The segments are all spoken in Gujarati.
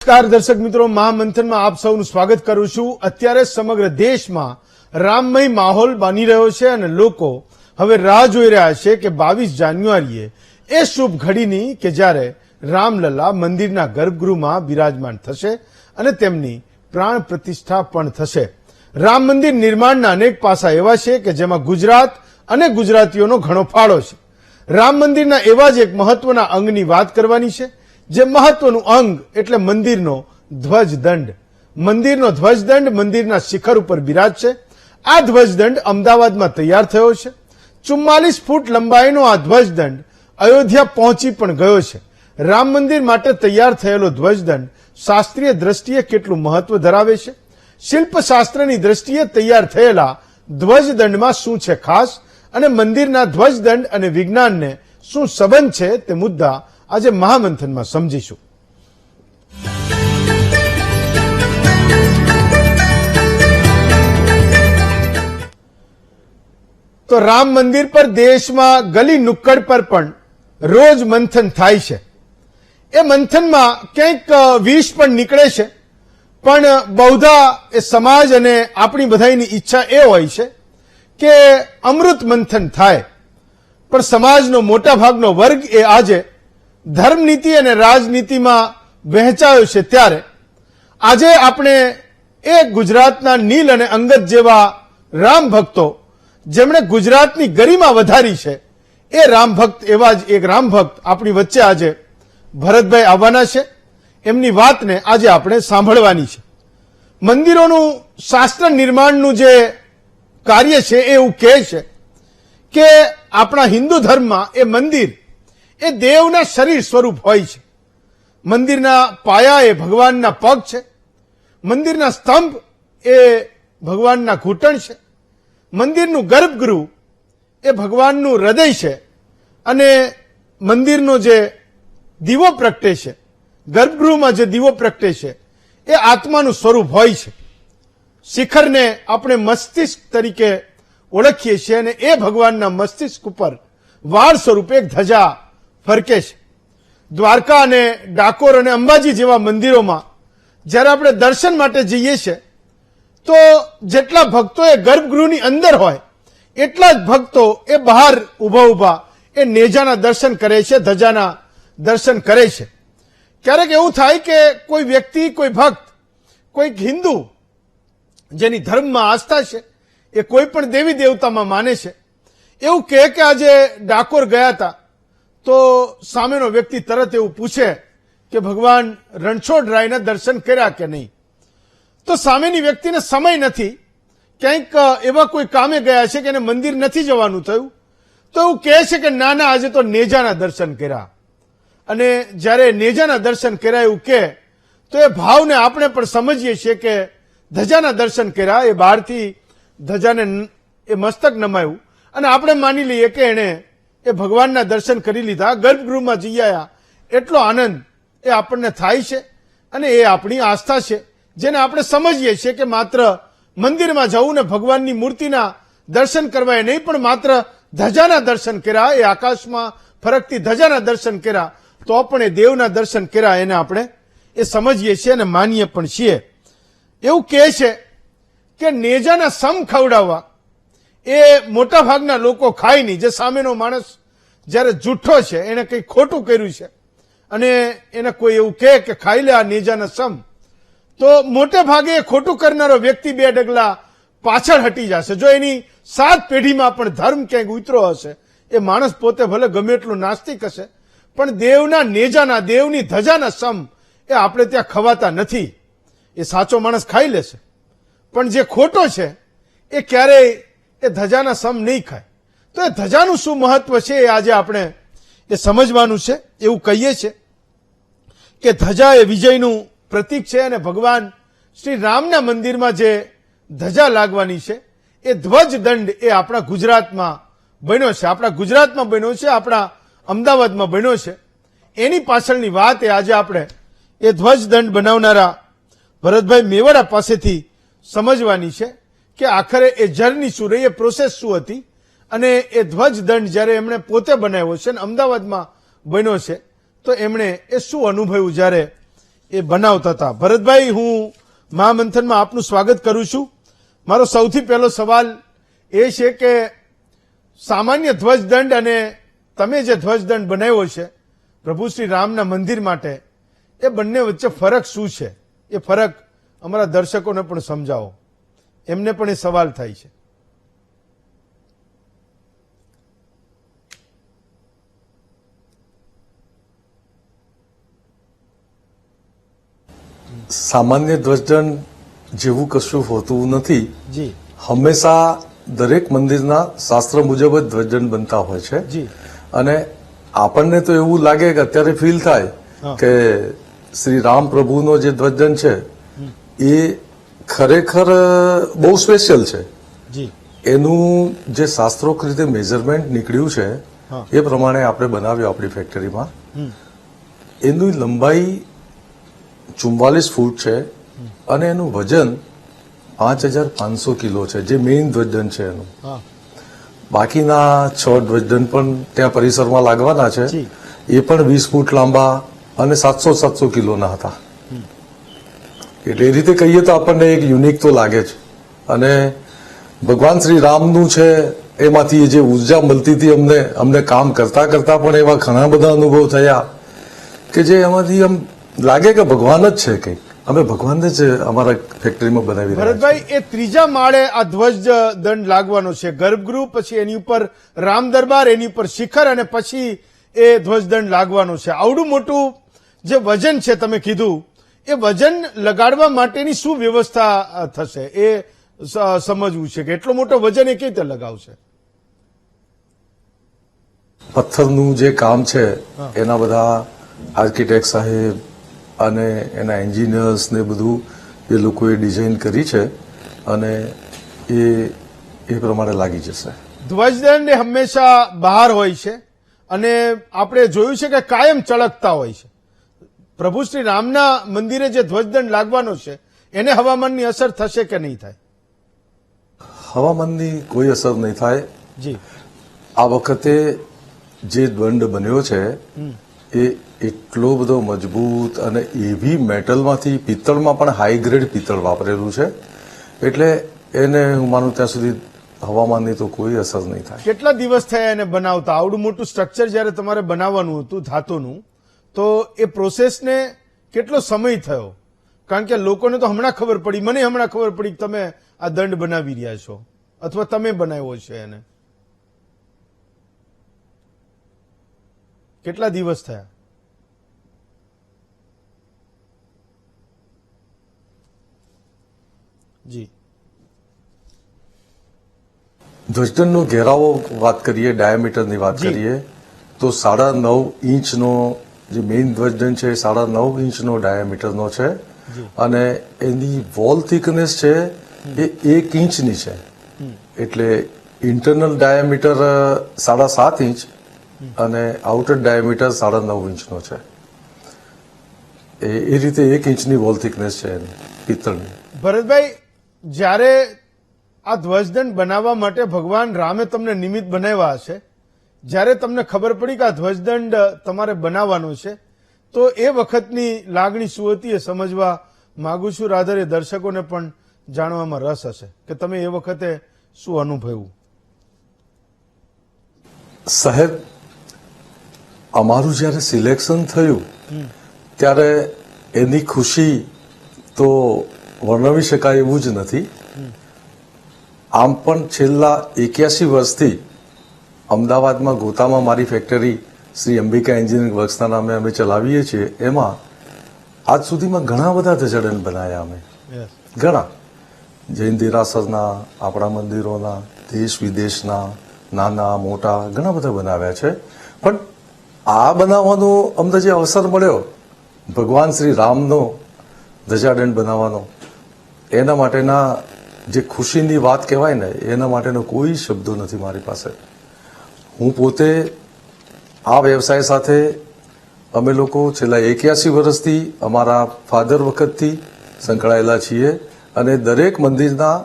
નમસ્કાર દર્શક મિત્રો, મહામંથનમાં આપ સૌનું સ્વાગત કરું છું। અત્યારે સમગ્ર દેશમાં રામમય માહોલ બની રહ્યો છે અને લોકો હવે રાહ જોઈ રહ્યા છે કે 22 જાન્યુઆરીએ એ શુભ ઘડીની કે જ્યારે રામલલા મંદિરના ગર્ભગૃહમાં બિરાજમાન થશે અને તેમની પ્રાણ પ્રતિષ્ઠા પણ થશે। રામ મંદિર નિર્માણના અનેક પાસા એવા છે કે જેમાં ગુજરાત અને ગુજરાતીઓનો ઘણો ફાળો છે। રામ મંદિરના એવા જ એક મહત્વના અંગની વાત કરવાની છે, જે મહત્વનું અંગ એટલે મંદિરનો ધ્વજદંડ। મંદિરનો ધ્વજદંડ મંદિરના શિખર ઉપર બિરાજશે। આ ધ્વજદંડ અમદાવાદમાં તૈયાર થયો છે। 44 ફૂટ લંબાઈનો આ ધ્વજદંડ અયોધ્યા પહોંચી પણ ગયો છે। રામ મંદિર માટે તૈયાર થયેલો ધ્વજદંડ શાસ્ત્રીય દ્રષ્ટિએ કેટલું મહત્વ ધરાવે છે, શિલ્પશાસ્ત્રની દ્રષ્ટિએ તૈયાર થયેલા ધ્વજદંડમાં શું છે ખાસ, અને મંદિરના ધ્વજદંડ અને વિજ્ઞાનને શું સંબંધ છે તે મુદ્દા આજે મહામંથનમાં સમજીશું। તો રામ મંદિર પર દેશમાં ગલી નુક્કડ પર પણ રોજ મંથન થાય છે। એ મંથનમાં ક્યાંક વિષ પણ નીકળે છે, પણ બહુધા એ સમાજ અને આપણી બધાની ઈચ્છા એ હોય છે કે અમૃત મંથન થાય, પણ સમાજનો મોટા ભાગનો વર્ગ એ આજે ધર્મનીતિ અને રાજનીતિમાં વહેંચાયો છે। ત્યારે આજે આપણે એ ગુજરાતના નીલ અને અંગદ જેવા રામ ભક્તો, જેમણે ગુજરાતની ગરિમા વધારી છે, એ રામ ભક્ત એવા જ એક રામ ભક્ત આપણી વચ્ચે આજે ભરતભાઈ આવવાના છે। એમની વાતને આજે આપણે સાંભળવાની છે। મંદિરોનું શાસ્ત્ર નિર્માણનું જે કાર્ય છે એ એવું કહે છે કે આપણા હિન્દુ ધર્મમાં એ મંદિર એ દેવના શરીર સ્વરૂપ હોય છે। મંદિરના પાયા એ ભગવાનના પગ છે, મંદિરના સ્તંભ એ ભગવાનના ઘૂંટણ છે, મંદિરનું ગર્ભગૃહ એ ભગવાનનું હૃદય છે, અને મંદિરનો જે દીવો પ્રગટે છે, ગર્ભગૃહમાં જે દીવો પ્રગટે છે, એ આત્માનું સ્વરૂપ હોય છે। શિખરને આપણે મસ્તિષ્ક તરીકે ઓળખીએ છીએ, અને એ ભગવાનના મસ્તિષ્ક ઉપર વાળ સ્વરૂપે એક ધજા ફરકે છે। દ્વારકા અને ડાકોર અને અંબાજી જેવા મંદિરોમાં જ્યારે આપણે દર્શન માટે જઈએ છીએ, તો જેટલા ભક્તો એ ગર્ભગૃહની અંદર હોય, એટલા જ ભક્તો એ બહાર ઉભા ઉભા એ નેજાના દર્શન કરે છે, ધજાના દર્શન કરે છે। ક્યારેક એવું થાય કે કોઈ વ્યક્તિ, કોઈ ભક્ત, કોઈક હિન્દુ જેની ધર્મમાં આસ્થા છે, એ કોઈ પણ દેવી દેવતામાં માને છે, એવું કહે કે આજે ડાકોર ગયા હતા, તો સામેનો વ્યક્તિ તરત એવું પૂછે કે ભગવાન રણછોડરાયના દર્શન કર્યા કે નહીં? તો સામેની વ્યક્તિને સમય નથી, ક્યાંક એવા કોઈ કામે ગયા છે કે એને મંદિર નથી જવાનું થયું, તો એવું કહે છે કે ના ના, આજે તો નેજાના દર્શન કર્યા। અને જ્યારે નેજાના દર્શન કર્યા એવું કહે, તો એ ભાવને આપણે પણ સમજીએ છીએ કે ધજાના દર્શન કર્યા, એ બહારથી ધજાને એ મસ્તક નમાયું, અને આપણે માની લઈએ કે એણે એ ભગવાનના દર્શન કરી લીધા, ગર્ભગૃહમાં જઈ આવ્યા, એટલો આનંદ એ આપણને થાય છે। અને એ આપણી આસ્થા છે, જેને આપણે સમજીએ છીએ કે માત્ર મંદિરમાં જવું ને ભગવાનની મૂર્તિના દર્શન કરવા એ નહીં, પણ માત્ર ધજાના દર્શન કર્યા, એ આકાશમાં ફરકતી ધજાના દર્શન કર્યા, તો પણ એ દેવના દર્શન કર્યા, એને આપણે એ સમજીએ છીએ અને માનીએ પણ છીએ। એવું કહે છે કે નેજાના સમ ખવડાવવા એ મોટા ભાગના લોકો ખાય નહીં। જે સામેનો માણસ જ્યારે જૂઠો છે, એને કંઈ ખોટું કર્યું છે, અને એને કોઈ એવું કહે કે ખાઈ લે આ નેજાના સમ, તો મોટે ભાગે એ ખોટું કરનારો વ્યક્તિ 2 ડગલા પાછળ હટી જશે। જો એની 7 પેઢીમાં પણ ધર્મ ક્યાંક ઉતરો હશે, એ માણસ પોતે ભલે ગમે એટલું નાસ્તિક હશે, પણ દેવના નેજાના, દેવની ધજાના સમ એ આપણે ત્યાં ખવાતા નથી। એ સાચો માણસ ખાઈ લેશે, પણ જે ખોટો છે એ ક્યારેય એ ધજાના સમ નહીં ખાય। તો એ ધજાનું શું મહત્વ છે એ આજે આપણે એ સમજવાનું છે। એવું કહીએ છે કે ધજા એ વિજયનું પ્રતીક છે, અને ભગવાન શ્રી રામના મંદિરમાં જે ધજા લાગવાની છે, એ ધ્વજદંડ એ આપણા ગુજરાતમાં બન્યો છે, આપણા ગુજરાતમાં બન્યો છે, આપણા અમદાવાદમાં બન્યો છે। એની પાછળની વાત એ આજે આપણે એ ધ્વજદંડ બનાવનારા ભરતભાઈ મેવાડા પાસેથી સમજવાની છે કે આખરે એ જર્ની શું રહી, એ પ્રોસેસ શું હતી, અને એ ધ્વજદંડ જ્યારે એમણે પોતે બનાવ્યો છે અને અમદાવાદમાં બન્યો છે, તો એમણે એ શું અનુભવ્યું જ્યારે એ બનાવતા હતા. ભરતભાઈ, હું મહામંથનમાં આપનું સ્વાગત કરું છું. મારો સૌથી પહેલો સવાલ એ છે કે સામાન્ય ધ્વજદંડ અને તમે જે ધ્વજદંડ બનાવ્યો છે પ્રભુ શ્રી રામના મંદિર માટે, એ બંને વચ્ચે ફરક શું છે? એ ફરક અમારા દર્શકોને પણ સમજાવો, એમને પણ એ સવાલ થાય છે. સામાન્ય ધ્વજદંડ જેવું કશું હોતું નથી. જી હંમેશા દરેક મંદિરના શાસ્ત્ર મુજબ જ ધ્વજદંડ બનતા હોય છે. જી અને આપણને તો એવું લાગે કે અત્યારે ફીલ થાય કે શ્રી રામ પ્રભુનો જે ધ્વજદંડ છે એ ખરેખર બહુ સ્પેશિયલ છે. જી એનું જે શાસ્ત્રોક્ત રીતે મેઝરમેન્ટ નીકળ્યું છે એ પ્રમાણે આપણે બનાવ્યું આપણી ફેક્ટરીમાં. એની લંબાઈ 44 ફૂટ છે અને એનું વજન 5500 કિલો છે, જે મેઇન ધ્વજદંડ છે એનું. બાકીના 6 ધ્વજદંડ પણ ત્યાં પરિસરમાં લાગવાના છે, એ પણ 20 ફૂટ લાંબા અને 700 કિલોના હતા. એટલે એ રીતે કહીએ તો આપણને એક યુનિક તો લાગે છે. અને ભગવાન શ્રી રામનું છે એમાંથી જે ઉર્જા મળતી હતી અમને કામ કરતા કરતા પણ એવા ઘણા બધા અનુભવ થયા કે જે એમાંથી આમ લાગે કે ભગવાન જ છે કંઈક. અમે ભગવાનને જ અમારા ફેક્ટરીમાં બનાવી રહ્યા છીએ. ભરતભાઈ, એ ત્રીજા માળે આ ધ્વજ દંડ લાગવાનો છે, ગર્ભગૃહ, પછી એની ઉપર રામ દરબાર, એની ઉપર શિખર, અને પછી એ ધ્વજદંડ લાગવાનો છે. આવડું મોટું જે વજન છે તમે કીધું, એ વજન લગાડવા માટેની શું વ્યવસ્થા થશે એ સમજવું છે કે એટલો મોટો વજન એ કેવી રીતે લગાવશે? પથ્થરનું જે કામ છે એના બધા આર્કિટેક્ટ સાહેબ અને એના એન્જિનિયર્સ ને બધું એ લોકોએ ડિઝાઇન કરી છે અને એ પ્રમાણે લાગી જશે. ધ્વજદંડ એ હંમેશા બહાર હોય છે અને આપણે જોયું છે કે કાયમ ચળકતા હોય છે. પ્રભુ શ્રી રામના મંદિરે જે ધ્વજદંડ લાગવાનો છે એને હવામાનની અસર થશે કે નહીં થાય? હવામાનની કોઈ અસર નહીં થાય. જી, આ વખતે જે દંડ બન્યો છે એ એટલો બધો મજબૂત અને એવી મેટલમાંથી, પિત્તળમાં પણ હાઈ ગ્રેડ પિત્તળ વાપરેલું છે, એટલે એને હું માનું ત્યાં સુધી હવામાનની તો કોઈ અસર નહીં થાય. કેટલા દિવસ થયા એને બનાવતા? આવડું મોટું સ્ટ્રક્ચર જયારે તમારે બનાવવાનું હતું ધાતુનું, તો એ પ્રોસેસને કેટલો સમય થયો? કારણ કે લોકોને તો હમણાં ખબર પડી, મને હમણાં ખબર પડી કે તમે આ દંડ બનાવી રહ્યા છો અથવા તમે બનાવ્યો છે એને. કેટલા દિવસ થયા? જી, ધ્વજદંડનો ઘેરાવો વાત કરીએ, ડાયામીટરની વાત કરીએ તો 9.5 ઇંચનો જે મેઇન ધ્વજદંડ છે 9.5 ઇંચનો ડાયામીટરનો છે અને એની વોલ થિકનેસ છે એ 1 ઇંચની છે. એટલે ઇન્ટરનલ ડાયામીટર 7.5 ઇંચ અને આઉટર ડાયામીટર 9.5 ઇંચનો છે. એ રીતે 1 ઇંચની વોલ થિકનેસ છે એની પિત્તળની. ભરતભાઈ, જ્યારે આ ધ્વજદંડ બનાવવા માટે ભગવાન રામે તમને નિમિત્ત બનાવ્યા હશે, જ્યારે તમને ખબર પડી કે આ ધ્વજદંડ તમારે બનાવવાનો છે, તો એ વખતની લાગણી શું હતી એ સમજવા માંગુ છું. રાધર, એ દર્શકોને પણ જાણવામાં રસ હશે કે તમે એ વખતે શું અનુભવ્યું. સાહેબ, અમારું જ્યારે સિલેક્શન થયું ત્યારે એની ખુશી તો વર્ણવી શકાય એવું જ નથી. આમ પણ છેલ્લા 81 વર્ષથી અમદાવાદમાં ગોતામાં મારી ફેક્ટરી શ્રી અંબિકા એન્જિનિયરિંગ વર્ક્સના નામે અમે ચલાવીએ છીએ. એમાં આજ સુધીમાં ઘણા બધા ધજાડંડ બનાવ્યા અમે, ઘણા જૈન દેરાસરના, આપણા મંદિરોના, દેશ વિદેશના, નાના મોટા ઘણા બધા બનાવ્યા છે. પણ આ બનાવવાનો અમને જે અવસર મળ્યો ભગવાન શ્રી રામનો ધજાડંડ બનાવવાનો, એના માટેના જે ખુશીની વાત કહેવાય ને, એના માટેનો કોઈ શબ્દો નથી મારી પાસે. હું પોતે આ વ્યવસાય સાથે અમે લોકો છેલ્લા 81 વર્ષથી અમારા ફાધર વખતથી સંકળાયેલા છીએ અને દરેક મંદિરના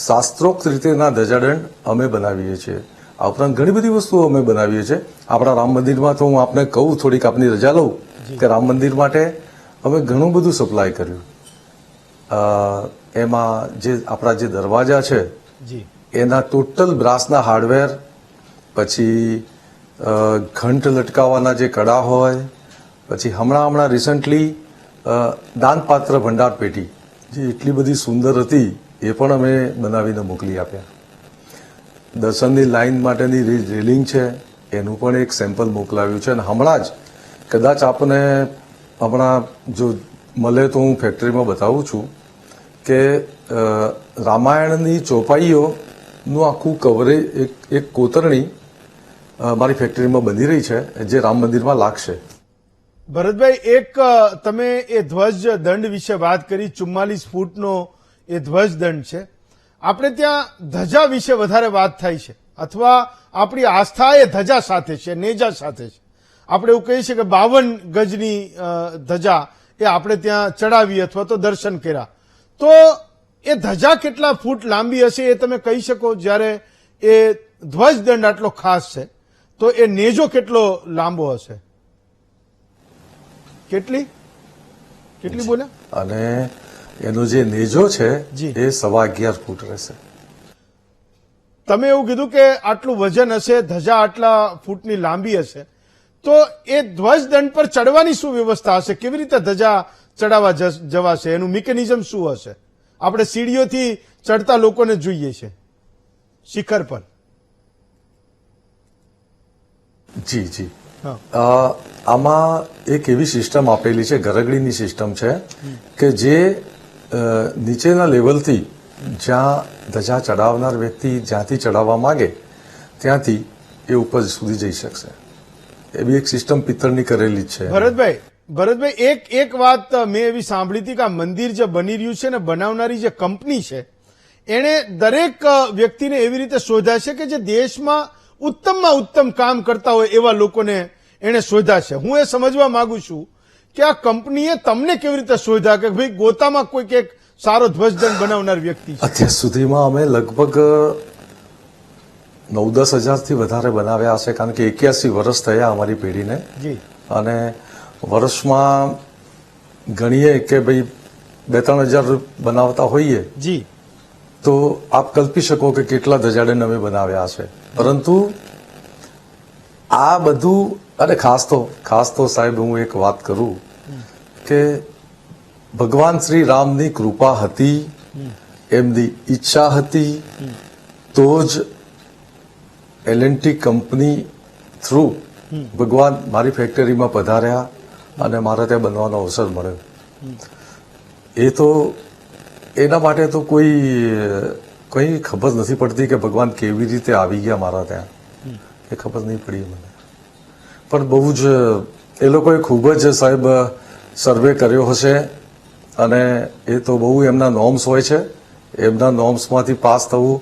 શાસ્ત્રોક્ત રીતેના ધજાડંડ અમે બનાવીએ છીએ. આ ઉપરાંત ઘણી બધી વસ્તુઓ અમે બનાવીએ છીએ. આપણા રામ મંદિરમાં તો હું આપને કહું, થોડીક આપની રજા લઉં, કે રામ મંદિર માટે અમે ઘણું બધું સપ્લાય કર્યું. એમાં જે આપણા જે દરવાજા છે જી એના ટોટલ બ્રાસના હાર્ડવેર, પછી ઘંટ લટકાવવાના જે કડા હોય, પછી હમણાં રિસન્ટલી દાનપાત્ર ભંડાર પેટી જે એટલી બધી સુંદર હતી એ પણ અમે બનાવીને મોકલી આપ્યા. દર્શનની લાઈન માટેની રેલિંગ છે એનું પણ એક સેમ્પલ મોકલાવ્યું છે. અને હમણાં જ કદાચ આપને હમણાં જો મળે તો હું ફેક્ટરીમાં બતાવું છું કે રામાયણની ચોપાઈઓનું આખું કવરેજ એક કોતરણી મારી ફેક્ટરીમાં બની રહી છે જે રામ મંદિરમાં લાગશે. ભરતભાઈ, એક તમે એ ધ્વજ દંડ વિશે વાત કરી, 44 ફૂટનો એ ધ્વજ દંડ છે. આપણે ત્યાં ધજા વિશે વધારે વાત થાય છે, અથવા આપણી આસ્થા એ ધજા સાથે છે, નેજા સાથે છે. આપણે એવું કહીએ છીએ કે 52 ગજની ધજા એ આપણે ત્યાં ચડાવી અથવા તો દર્શન કર્યા. તો એ ધજા કેટલા ફૂટ લાંબી હશે એ તમે કહી શકો? જ્યારે એ ધ્વજ દંડ આટલો ખાસ છે તો એ નેજો કેટલો લાંબો હશે? કેટલી બોલ્યા? અને એનો જે નેજો છે જી. એ 11.5 ફૂટ રહેશે. તમે એવું કીધું કે આટલું વજન હશે, ધજા આટલા ફૂટની લાંબી હશે, તો એ ધ્વજ દંડ પર ચડવાની શું વ્યવસ્થા હશે? કેવી રીતે ધજા ચડાવવા જવાશે? એનું મિકેનિઝમ શું હશે? આપણે સીડીઓથી ચડતા લોકોને જોઈએ છે શિખર પર. જી જી. હા. આમાં એક એવી સિસ્ટમ આપેલી છે, ગરગડીની સિસ્ટમ છે કે જે નીચેના લેવલથી જ્યાં ધજા ચડાવનાર વ્યક્તિ જ્યાંથી ચડાવવા માંગે ત્યાંથી એ ઉપર સુધી જઈ શકશે. એવી એક સિસ્ટમ પિત્તળની કરેલી જ છે. ભરતભાઈ, એક વાત મેં એવી સાંભળી હતી કે આ મંદિર જે બની રહ્યું છે ને, બનાવનારી જે કંપની છે એણે દરેક વ્યક્તિને એવી રીતે શોધ્યા છે કે જે દેશમાં ઉત્તમમાં ઉત્તમ કામ કરતા હોય એવા લોકોને એણે શોધ્યા છે. હું એ સમજવા માંગુ છું કે આ કંપનીએ તમને કેવી રીતે શોધ્યા કે ભાઈ ગોતામાં કોઈક એક સારો ધ્વજદંડ બનાવનાર વ્યક્તિ છે? અત્યાર સુધીમાં અમે લગભગ 9-10 હજારથી વધારે બનાવ્યા હશે, કારણ કે 81 વર્ષ થયા અમારી પેઢીને. જી. અને વર્ષમાં ગણીએ કે ભાઈ 2-3 હજાર બનાવતા હોઈએ જી તો આપ કલ્પી શકો કે કેટલા ધજાડન અમે બનાવ્યા છે. પરંતુ આ બધું, અને ખાસ તો સાહેબ હું એક વાત કરું કે ભગવાન શ્રી રામની કૃપા હતી, એમની ઈચ્છા હતી તો જ L&T કંપની થ્રુ ભગવાન મારી ફેક્ટરીમાં પધાર્યા અને મારે ત્યાં બનવાનો અવસર મળ્યો. એ તો એના માટે તો કંઈ ખબર નથી પડતી કે ભગવાન કેવી રીતે આવી ગયા મારા ત્યાં, એ ખબર નહીં પડી મને. પણ બહુ જ એ લોકોએ ખૂબ જ સાહેબ સર્વે કર્યો હશે, અને એ તો બહુ એમના નોર્મ્સ હોય છે, એમના નોર્મ્સમાંથી પાસ થવું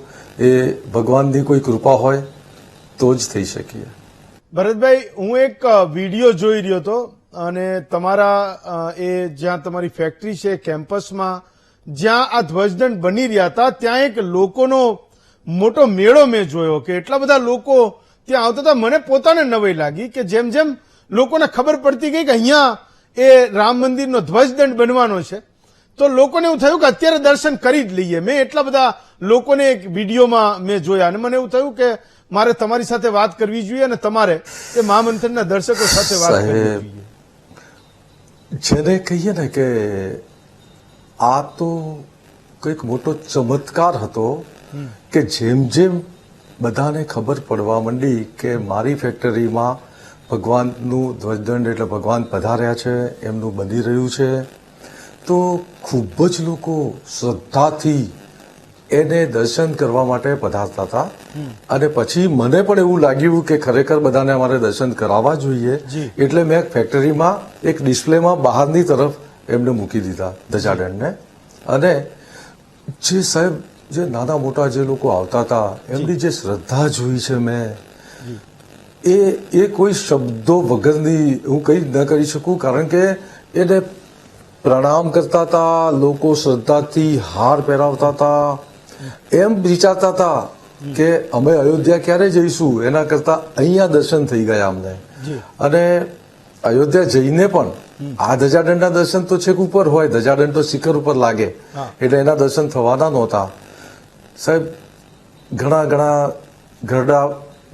એ ભગવાનની કોઈ કૃપા હોય તો જ થઈ શકીએ. ભરતભાઈ, હું એક વિડીયો જોઈ રહ્યો હતો અને તમારા એ જ્યાં તમારી ફેક્ટરી છે કેમ્પસમાં જ્યાં આ ધ્વજદંડ બની રહ્યા હતા ત્યાં એક લોકોનો મોટો મેળો મેં જોયો કે એટલા બધા લોકો ત્યાં આવતા હતા. મને પોતાને નવાઈ લાગી કે જેમ જેમ લોકોને ખબર પડતી ગઈ કે અહીંયા એ રામ મંદિરનો ધ્વજદંડ બનવાનો છે તો લોકોને એવું થયું કે અત્યારે દર્શન કરી જ લઈએ. મેં એટલા બધા લોકોને એક વિડીયોમાં મેં જોયા અને મને એવું થયું કે મારે તમારી સાથે વાત કરવી જોઈએ અને તમારે એ મહામંથનના દર્શકો સાથે વાત કરવી જોઈએ. જેને કહીએ ને કે આ તો કંઈક મોટો ચમત્કાર હતો કે જેમ જેમ બધાને ખબર પડવા માંડી કે મારી ફેક્ટરીમાં ભગવાનનું ધ્વજદંડ એટલે ભગવાન પધાર્યા છે, એમનું બની રહ્યું છે, તો ખૂબ જ લોકો શ્રદ્ધાથી એને દર્શન કરવા માટે પધારતા હતા. અને પછી મને પણ એવું લાગ્યું કે ખરેખર બધાને અમારે દર્શન કરાવવા જોઈએ, એટલે મેં ફેક્ટરીમાં એક ડિસ્પ્લેમાં બહારની તરફ એમને મૂકી દીધા ધજાદંડને. અને જે સાહેબ જે નાના મોટા જે લોકો આવતા હતા એમની જે શ્રદ્ધા જોઈ છે મેં, એ કોઈ શબ્દો વગરની હું કંઈ ન કરી શકું, કારણ કે એને પ્રણામ કરતા હતા લોકો, શ્રદ્ધાથી હાર પહેરાવતા હતા, એમ વિચારતા હતા કે અમે અયોધ્યા ક્યારે જઈશું, એના કરતા અહીંયા દર્શન થઈ ગયા અમને. અને અયોધ્યા જઈને પણ આ ધજાદંડના દર્શન તો છેક ઉપર હોય, ધજાદંડ તો શિખર ઉપર લાગે, હા. એટલે એના દર્શન થવાના નહોતા. સાહેબ ઘણા ઘણા ઘરડા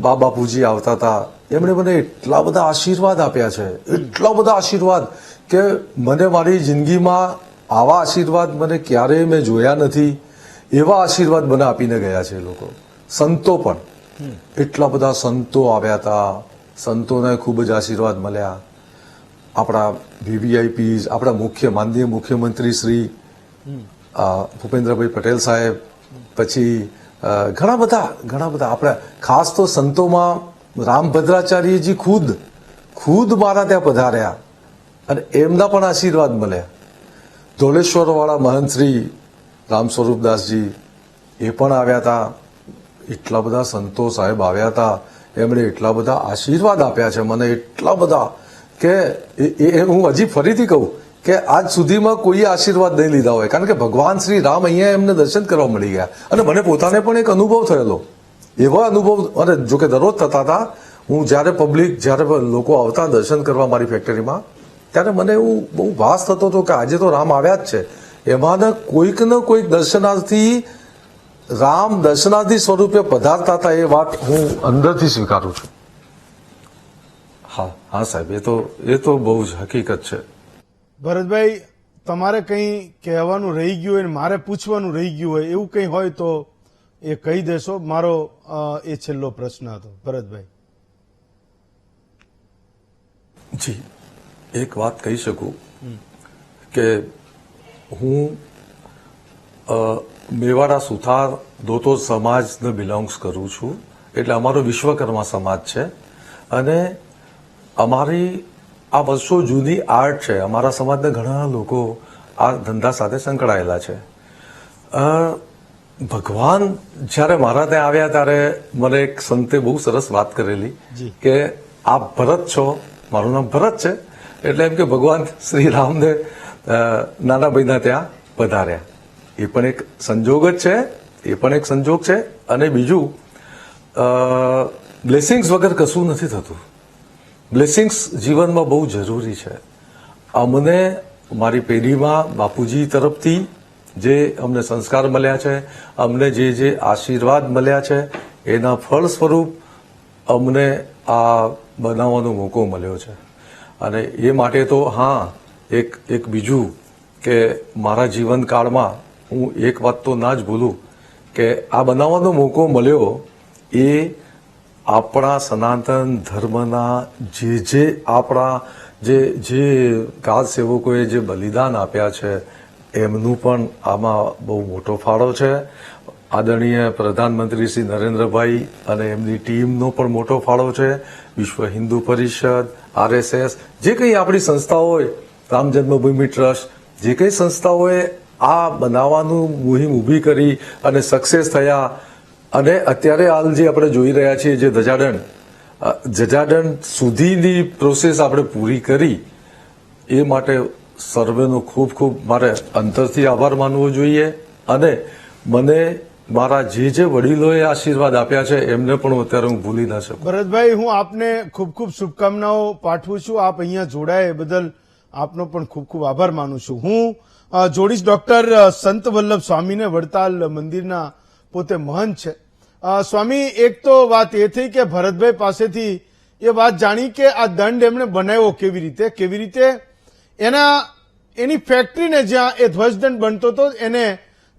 બા બાપુજી આવતા હતા, એમણે મને એટલા બધા આશીર્વાદ આપ્યા છે, એટલા બધા આશીર્વાદ કે મને મારી જિંદગીમાં આવા આશીર્વાદ મને ક્યારેય મેં જોયા નથી. એવા આશીર્વાદ મને આપીને ગયા છે એ લોકો. સંતો પણ એટલા બધા સંતો આવ્યા હતા, સંતોને ખૂબ જ આશીર્વાદ મળ્યા. આપણા વીવીઆઈપી, આપણા માનનીય મુખ્યમંત્રી શ્રી ભૂપેન્દ્રભાઈ પટેલ સાહેબ, પછી ઘણા બધા આપણે ખાસ તો સંતોમાં રામભદ્રાચાર્યજી ખુદ મારા ત્યાં પધાર્યા અને એમના પણ આશીર્વાદ મળ્યા. ધોલેશ્વર વાળા મહંત શ્રી રામ સ્વરૂપદાસજી એ પણ આવ્યા હતા. એટલા બધા સંતો સાહેબ આવ્યા હતા, એમણે એટલા બધા આશીર્વાદ આપ્યા છે મને, એટલા બધા કે હું હજી ફરીથી કહું કે આજ સુધીમાં કોઈ આશીર્વાદ નહીં લીધા હોય, કારણ કે ભગવાન શ્રી રામ અહીંયા એમને દર્શન કરવા મળી ગયા. અને મને પોતાને પણ એક અનુભવ થયેલો, એવા અનુભવ, અને જોકે દરરોજ થતા હતા. હું જ્યારે લોકો આવતા દર્શન કરવા મારી ફેક્ટરીમાં, ત્યારે મને એવું બહુ ભાસ થતો હતો કે આજે તો રામ આવ્યા જ છે. એમાંના કોઈક ને કોઈક દર્શનાર્થી રામ દર્શનાર્થી સ્વરૂપે પધારતા હતા, એ વાત હું અંદરથી સ્વીકારું છું. હા સાહેબ, એ તો બહુ જ હકીકત છે. ભરતભાઈ, તમારે કંઈ કહેવાનું રહી ગયું હોય ને મારે પૂછવાનું રહી ગયું હોય એવું કંઈ હોય તો એ કહી દેશો. મારો એ છેલ્લો પ્રશ્ન હતો. ભરતભાઈ જી, એક વાત કહી શકું કે હું મેવાડા સુથાર દોતો સમાજને બિલોંગ્સ કરું છું. એટલે અમારો વિશ્વકર્મા સમાજ છે અને અમારી આ વર્ષો જૂની આર્ટ છે. અમારા સમાજના ઘણા લોકો આ ધંધા સાથે સંકળાયેલા છે. ભગવાન જ્યારે મારા ત્યાં આવ્યા ત્યારે મને એક સંતે બહુ સરસ વાત કરેલી કે આપ ભરત છો, મારું નામ ભરત છે, એટલે એમ કે ભગવાન શ્રી રામને નાના ભાઈના ત્યાં પધાર્યા. એ પણ એક સંજોગ જ છે, એ પણ એક સંજોગ છે. અને બીજું, બ્લેસિંગ્સ વગર કશું નથી થતું. બ્લેસિંગ્સ જીવનમાં બહુ જરૂરી છે. અમને મારી પેઢીમાં બાપુજી તરફથી જે અમને સંસ્કાર મળ્યા છે, અમને જે આશીર્વાદ મળ્યા છે, એના ફળ સ્વરૂપ અમને આ બનાવવાનો મોકો મળ્યો છે. અને એ માટે તો હા, એક બીજું કે મારા જીવનકાળમાં હું એક વાત તો ના જ ભૂલું કે આ બનાવવાનો મોકો મળ્યો એ આપણા સનાતન ધર્મના આપણા જે ગાદ સેવકોએ જે બલિદાન આપ્યા છે એમનું પણ આમાં બહુ મોટો ફાળો છે. આદરણીય પ્રધાનમંત્રી શ્રી નરેન્દ્રભાઈ અને એમની ટીમનો પણ મોટો ફાળો છે. વિશ્વ હિન્દુ પરિષદ, RSS, જે કંઈ આપણી સંસ્થાઓએ, રામ જન્મભૂમિ ટ્રસ્ટ, જે કંઈ સંસ્થાઓએ આ બનાવવાનું મુહિમ ઊભી કરી અને સક્સેસ થયા. અને અત્યારે હાલ જે આપણે જોઈ રહ્યા છીએ, જે ધજાદંડ સુધીની પ્રોસેસ આપણે પૂરી કરી, એ માટે સર્વેનો ખૂબ ખૂબ મારે અંતરથી આભાર માનવો જોઈએ. અને મને મારા જે વડીલોએ આશીર્વાદ આપ્યા છે એમને પણ અત્યારે હું ભૂલી ના શકું. ભરતભાઈ, હું આપને ખૂબ ખૂબ શુભકામનાઓ પાઠવું છું. આપ અહીંયા જોડાય બદલ આપનો પણ ખૂબ ખૂબ આભાર માનું છું. હું જોડીશ ડોક્ટર સંત વલ્લભ સ્વામીને, વડતાલ મંદિરના પોતે મહંત છે. સ્વામી, એક તો વાત એ થઈ કે ભરતભાઈ પાસેથી એ વાત જાણી કે આ દંડ એમણે બનાવ્યો કેવી રીતે એની ફેક્ટરીને જ્યાં એ ધ્વજદંડ બનતો હતો એને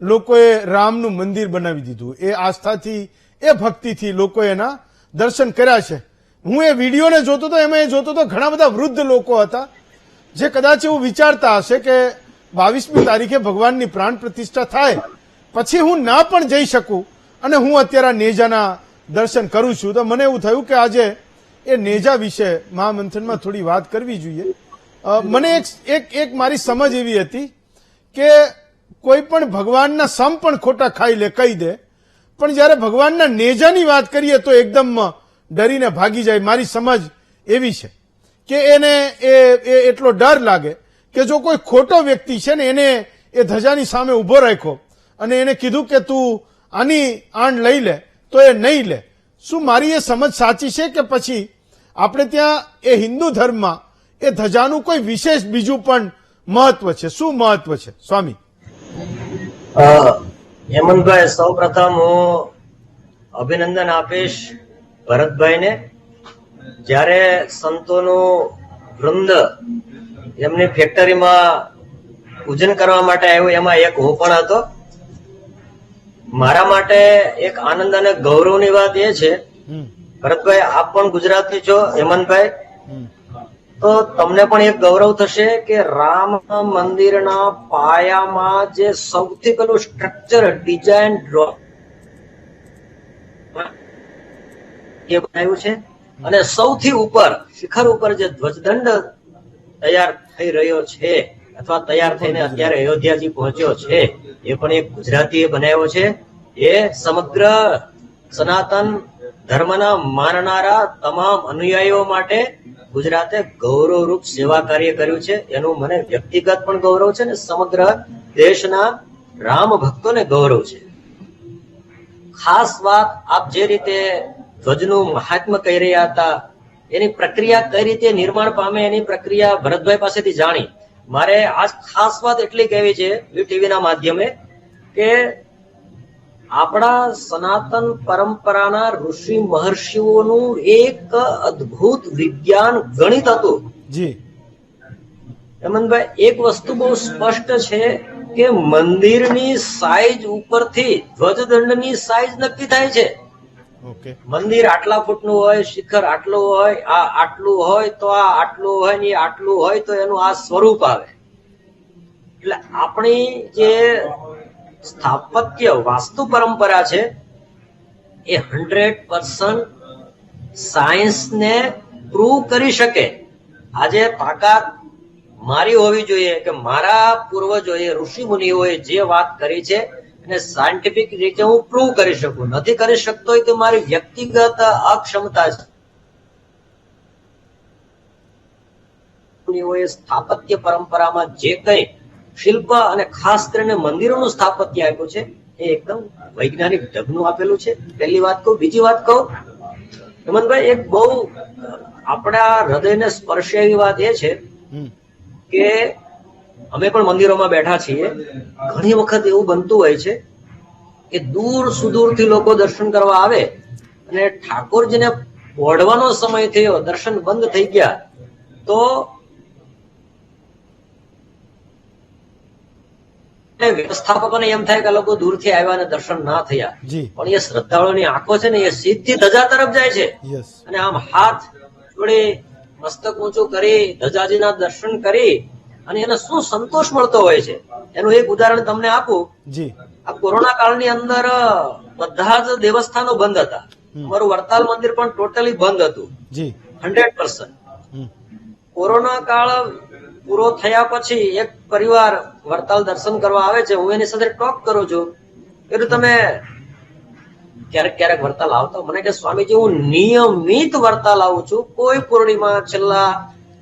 લોકોએ રામનું મંદિર બનાવી દીધું. એ આસ્થાથી, એ ભક્તિથી લોકોએ એના દર્શન કર્યા છે. હું એ વિડીયોને જોતો હતો, એમાં એ જોતો હતો ઘણા બધા વૃદ્ધ લોકો હતા જે કદાચ એવું વિચારતા હશે કે 22મી તારીખે ભગવાનની પ્રાણ પ્રતિષ્ઠા થાય પછી હું ના પણ જઈ શકું અને હું અત્યારે નેજાના દર્શન કરું છું. તો મને એવું થયું કે આજે એ નેજા વિશે મહામંથનમાં થોડી વાત કરવી જોઈએ. મને એક મારી સમજ એવી હતી કે કોઈ પણ ભગવાનના સમ પણ ખોટા ખાઈ લે, કહી દે, પણ જયારે ભગવાનના નેજાની વાત કરીએ તો એકદમ ડરીને ભાગી જાય. મારી સમજ એવી છે કે એને એટલો ડર લાગે કે જો કોઈ ખોટો વ્યક્તિ છે ને એને એ ધજાની સામે ઉભો રાખ્યો અને એને કીધું કે તું આની આણ લઈ લે, તો એ નહીં લે. શું મારી એ સમજ સાચી છે કે પછી આપણે ત્યાં એ હિન્દુ ધર્મમાં એ ધજાનું કોઈ વિશેષ બીજું પણ મહત્વ છે? શું મહત્વ છે સ્વામી? હેમંતભાઈ, સૌ પ્રથમ હું અભિનંદન આપીશ ભરતભાઈને. જ્યારે સંતોનું વૃંદ એમની ફેક્ટરીમાં પૂજન કરવા માટે આવ્યું, એમાં એક હું પણ હતો. મારા માટે એક આનંદ અને ગૌરવની વાત એ છે, ભરતભાઈ આપ પણ ગુજરાતી છો, હેમંતભાઈ, તો તમને પણ એક ગૌરવ થશે કે રામ મંદિરના પાયામાં જે સૌથી પેલું સ્ટ્રક્ચર ડિઝાઇન એ બનાવ્યું છે, અને સૌથી ઉપર શિખર ઉપર જે ધ્વજદંડ તૈયાર થઈ રહ્યો છે અથવા તૈયાર થઈને અત્યારે અયોધ્યાજી પહોંચ્યો છે, એ પણ એક ગુજરાતીએ બનાવ્યો છે. એ સમગ્ર સનાતન ધર્મના માનનારા તમામ અનુયાયીઓ માટે ગુજરાતે ગૌરવરૂપ સેવા કાર્ય કર્યું છે. એનું મને વ્યક્તિગત પણ ગૌરવ છે અને સમગ્ર દેશના રામ ભક્તોને ગૌરવ છે. ખાસ વાત, આપ જે રીતે ધ્વજનું મહાત્મ્ય કહી રહ્યા હતા, એની પ્રક્રિયા કઈ રીતે નિર્માણ પામે એની પ્રક્રિયા ભરતભાઈ પાસેથી જાણી. મારે આજ ખાસ વાત એટલી કહેવી છે ટીવીના માધ્યમે કે આપણા સનાતન પરંપરાના ઋષિ મહર્ષિઓનું એક અદ્ભુત વિજ્ઞાન ગણિત હતું. જી હેમંતભાઈ, એક વસ્તુ બહુ સ્પષ્ટ છે કે મંદિરની સાઈઝ ઉપરથી ધ્વજદંડની સાઈઝ નક્કી થાય છે. ઓકે. મંદિર આટલા ફૂટનું હોય, શિખર આટલું હોય, આ આટલું હોય તો આ આટલું હોય ને આટલું હોય તો એનું આ સ્વરૂપ આવે. એટલે આપણી જે સ્થાપત્ય વાસ્તુ પરંપરા છે એ 100% સાયન્સને પ્રૂવ કરી શકે. આજે તાકાત મારી હોવી જોઈએ કે મારા પૂર્વજોએ ઋષિ મુનિઓએ જે વાત કરી છે અને સાયન્ટિફિક રીતે હું પ્રૂવ કરી શકું. નથી કરી શકતો હોય તો મારી વ્યક્તિગત અક્ષમતા છે. મુનિઓએ સ્થાપત્ય પરંપરામાં જે કંઈ શિલ્પ અને ખાસ કરીને મંદિરોનું સ્થાપત્ય આપ્યું છે એ એકદમ વૈજ્ઞાનિક ઢબનું આપેલું છે. પહેલી વાત કહું. બીજી વાત કહું હેમંતભાઈ, એક બહુ આપણા હૃદયને સ્પર્શે એવી વાત એ છે કે અમે પણ મંદિરોમાં બેઠા છીએ. ઘણી વખત એવું બનતું હોય છે કે દૂર સુદૂરથી લોકો દર્શન કરવા આવે અને ઠાકોરજીને ઓઢવાનો સમય થયો, દર્શન બંધ થઈ ગયા તો વ્યવસ્થાપકોને એમ થાય કે લોકો દૂરથી આવ્યા અને દર્શન ના થયા. પણ એ શ્રદ્ધાળુઓની આંખો છે ને એ સીધી ધજા તરફ જાય છે અને આમ હાથ જોડે મસ્તક ઊંચું કરી ધજાજીના દર્શન કરી અને એને શું સંતોષ મળતો હોય છે. એનું એક ઉદાહરણ તમને આપું. આ કોરોના કાળની અંદર બધા જ દેવસ્થાનો બંધ હતા. અમારું વડતાલ મંદિર પણ ટોટલી બંધ હતું 100%. કોરોના કાળ પૂરો થયા પછી એક પરિવાર વડતાલ દર્શન કરવા આવે છે. હું એની સાથે ટોક કરું છું. એટલે તમે ક્યારેક ક્યારેક વડતાલ આવતા? મને કે સ્વામીજી હું નિયમિત વડતાલ આવું છું, કોઈ પૂર્ણિમા છેલ્લા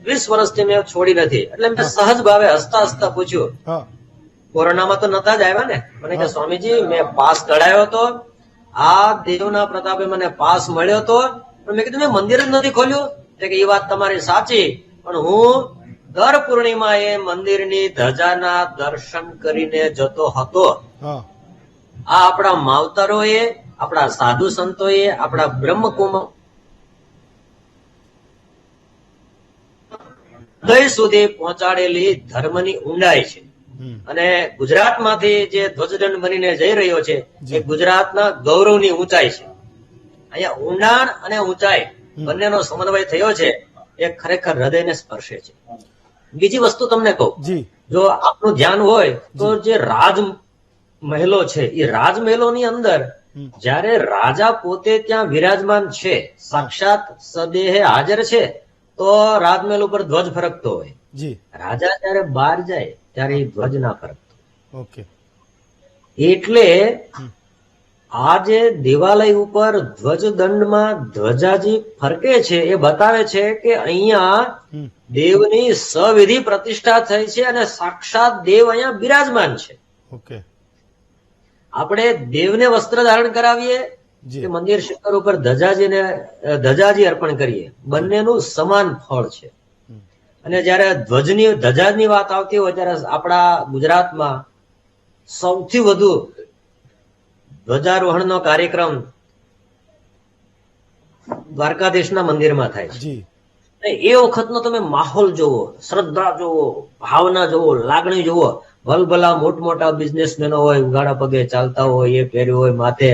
20 વર્ષથી મેં છોડી નથી. એટલે મેં સહજ ભાવે હસતા હસતા પૂછ્યું, કોરોનામાં તો નતા જ આવ્યા ને? મને કે સ્વામીજી મેં પાસ કઢાયો હતો, આ દેવના પ્રતાપે મને પાસ મળ્યો હતો, પણ મેં કીધું મેં મંદિર જ નથી ખોલ્યું. કે એ વાત તમારી સાચી, પણ હું દર પૂર્ણિમા એ મંદિરની ધજાના દર્શન કરીને જતો હતો. આ આપણા માવતરોએ, આપણા સાધુ સંતોએ, આપણા બ્રહ્મકુમાર હૃદય સુધી પહોંચાડેલી ધર્મની ઊંડાઈ છે. અને ગુજરાતમાંથી જે ધ્વજદંડ બનીને જઈ રહ્યો છે એ ગુજરાતના ગૌરવની ઊંચાઈ છે. અહીંયા ઊંડાણ અને ઊંચાઈ બંનેનો સમન્વય થયો છે એ ખરેખર હૃદયને સ્પર્શે છે. બીજી વસ્તુ તમને કહું, જો આપનું ધ્યાન હોય તો જે રાજમહેલો છે એ રાજમહેલોની અંદર જયારે રાજા પોતે ત્યાં વિરાજમાન છે, સાક્ષાત સદેહે હાજર છે, તો રાજમહેલ ઉપર ધ્વજ ફરકતો હોય. રાજા જયારે બહાર જાય ત્યારે એ ધ્વજ ના ફરકતો. એટલે આ જે દેવાલય ઉપર ધ્વજદંડમાં ધ્વજાજી ફરકે છે એ બતાવે છે કે અહીંયા દેવની સવિધિ પ્રતિષ્ઠા થઈ છે અને સાક્ષાત દેવ અહીંયા બિરાજમાન છે. આપણે દેવને વસ્ત્ર ધારણ કરાવીએ કે મંદિર શિખર ઉપર ધજાજી અર્પણ કરીએ, બંનેનું સમાન ફળ છે. અને જયારે ધજાની વાત આવતી હોય ત્યારે આપણા ગુજરાતમાં સૌથી વધુ ધ્વજારોહણનો કાર્યક્રમ દ્વારકાધીશના મંદિરમાં થાય છે. એ વખતનો તમે માહોલ જોવો, શ્રદ્ધા જોવો, ભાવના જોવો, લાગણી જોવો. ભલભલા મોટા બિઝનેસમેનો હોય, ઉઘાડા પગે ચાલતા હોય, એ પહેર્યું હોય માથે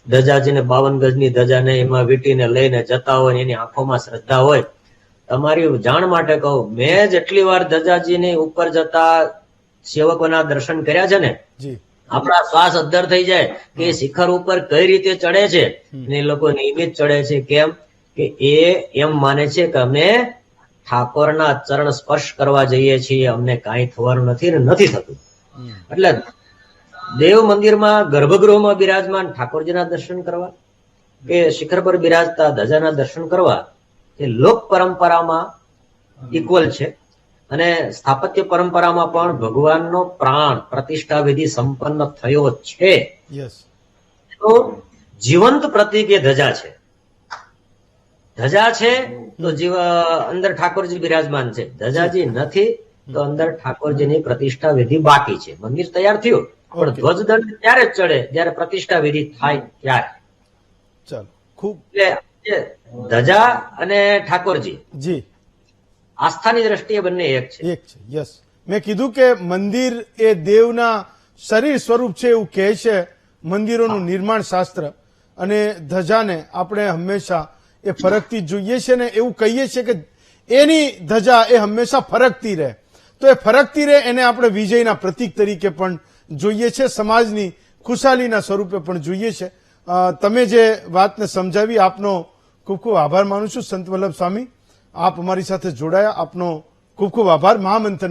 ધજાજીને 52 ગજની ધજાને એમાં વીંટીને લઈને જતા હોય, એની આંખોમાં શ્રદ્ધા હોય. તમારી જાણ માટે કહું, મેં જેટલી વાર ધજાજીની ઉપર જતા સેવકોના દર્શન કર્યા છે ને, આપણા શ્વાસ અદ્ધર થઈ જાય કે એ શિખર ઉપર કઈ રીતે ચડે છે. એ લોકો નિયમિત ચડે છે. કેમ કે એ એમ માને છે કે અમે ઠાકોરના ચરણ સ્પર્શ કરવા જઈએ છીએ, અમને કાંઈ થવાનું નથી ને નથી થતું. એટલે દેવ મંદિરમાં ગર્ભગૃહમાં બિરાજમાન ઠાકોરજીના દર્શન કરવા કે શિખર પર બિરાજતા ધજાના દર્શન કરવા એ લોક પરંપરામાં ઇક્વલ છે. અને સ્થાપત્ય પરંપરામાં પણ ભગવાનનો પ્રાણ પ્રતિષ્ઠા વિધિ સંપન્ન થયો છે. તો જીવંત પ્રતીક એ ધજા છે. ધજા છે તો અંદર ઠાકોરજી બિરાજમાન છે. ધજાજી નથી તો અંદર ઠાકોરજીની પ્રતિષ્ઠા વિધિ બાકી છે. મંદિર તૈયાર થયું પણ ધ્વજદંડ ત્યારે જ ચડે જયારે પ્રતિષ્ઠા વિધિ થાય ત્યારે. ચાલો, ખૂબ ધજા અને ઠાકોરજી જી આસ્થાની દ્રષ્ટિએ બંને એક છે. યસ, મેં કીધું કે મંદિર એ દેવના શરીર સ્વરૂપ છે એવું કહે છે મંદિરોનું નિર્માણ શાસ્ત્ર. અને ધજાને આપણે હંમેશા એ ફરકતી જોઈએ છે ને એવું કહીએ છીએ કે એની ધજા એ હંમેશા ફરકતી રહે. તો એ ફરકતી રહે એને આપણે વિજયના પ્રતીક તરીકે પણ જોઈએ છે, સમાજની ખુશાલીના સ્વરૂપે પણ જોઈએ છે. તમે જે વાતને સમજાવી આપનો ખૂબ ખૂબ આભાર માનું છું સંત વલ્લભ સ્વામી. આપ અમારી સાથે જોડાયા, આપનો ખૂબ ખૂબ આભાર. મહામંથન